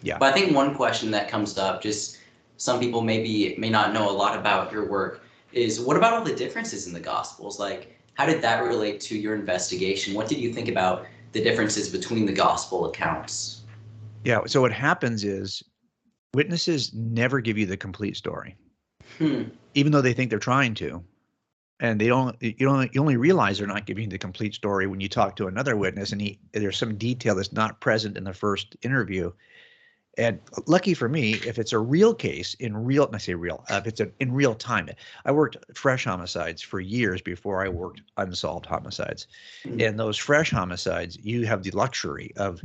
Yeah. But I think one question that comes up, just some people may not know a lot about your work, is what about all the differences in the Gospels? Like, how did that relate to your investigation? What did you think about the differences between the Gospel accounts? Yeah. So what happens is witnesses never give you the complete story, even though they think they're trying to. And they don't, you only realize they're not giving you the complete story when you talk to another witness and there's some detail that's not present in the first interview. And lucky for me, if it's a real case in real, and I say real, if it's in real time. I worked fresh homicides for years before I worked unsolved homicides. And those fresh homicides, you have the luxury of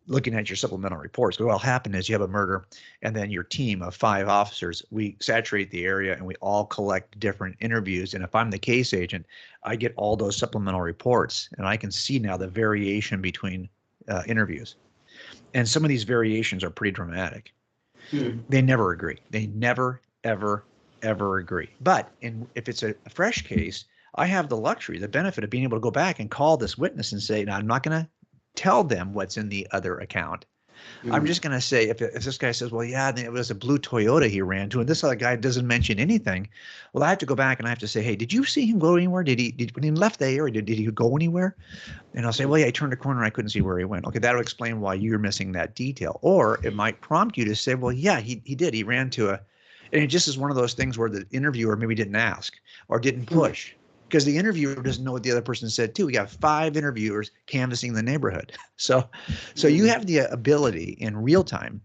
looking at your supplemental reports. What will happen is you have a murder, and then your team of 5 officers, we saturate the area and we all collect different interviews. And if I'm the case agent, I get all those supplemental reports, and I can see now the variation between interviews. And some of these variations are pretty dramatic. They never agree. They never, ever, ever agree. But if it's a fresh case, I have the luxury, the benefit of being able to go back and call this witness and say, now, I'm not going to tell them what's in the other account. I'm just going to say, if this guy says, well, yeah, it was a blue Toyota he ran to, and this other guy doesn't mention anything, well, I have to go back and I have to say, hey, did you see him go anywhere? When he left the area, did he go anywhere? And I'll say, well, yeah, he turned a corner. I couldn't see where he went. Okay, that'll explain why you're missing that detail. Or it might prompt you to say, well, yeah, he did. He ran to and it just is one of those things where the interviewer maybe didn't ask or didn't push. Because the interviewer doesn't know what the other person said too. We got 5 interviewers canvassing the neighborhood. So you have the ability in real time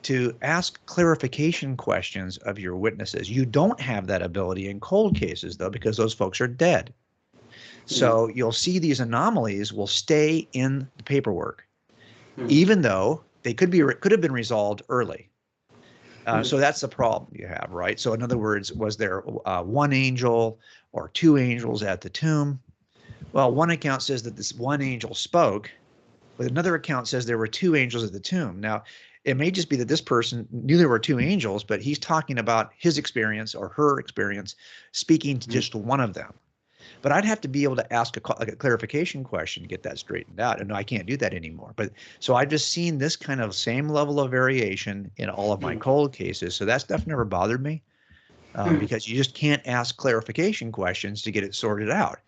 to ask clarification questions of your witnesses. You don't have that ability in cold cases, though, because those folks are dead. So you'll see these anomalies will stay in the paperwork, even though they could have been resolved early. So that's the problem you have, right? So in other words, was there 1 angel or 2 angels at the tomb? Well, one account says that this 1 angel spoke, but another account says there were 2 angels at the tomb. Now, it may just be that this person knew there were 2 angels, but he's talking about his experience or her experience speaking to just one of them. But I'd have to be able to ask a clarification question to get that straightened out. And no, I can't do that anymore. But so I've just seen this kind of same level of variation in all of my cold cases. So that stuff never bothered me because you just can't ask clarification questions to get it sorted out.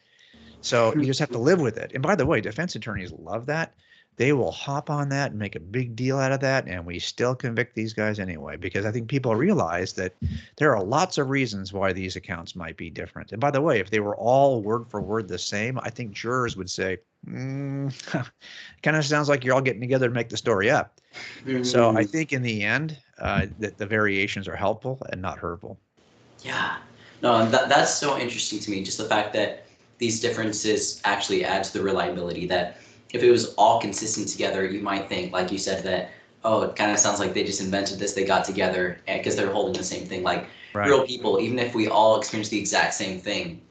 So you just have to live with it. And by the way, defense attorneys love that. They will hop on that and make a big deal out of that. And we still convict these guys anyway, because I think people realize that there are lots of reasons why these accounts might be different. And by the way, if they were all word for word the same, I think jurors would say, kind of sounds like you're all getting together to make the story up. So I think in the end, that the variations are helpful and not hurtful. Yeah, no, that's so interesting to me. Just the fact that these differences actually add to the reliability. That if it was all consistent together, you might think, like you said, that, oh, it kind of sounds like they just invented this, they got together because they're holding the same thing. Like real people, even if we all experience the exact same thing,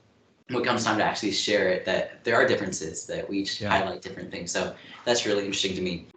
when it comes time to actually share it, that there are differences, that we each highlight different things. So that's really interesting to me.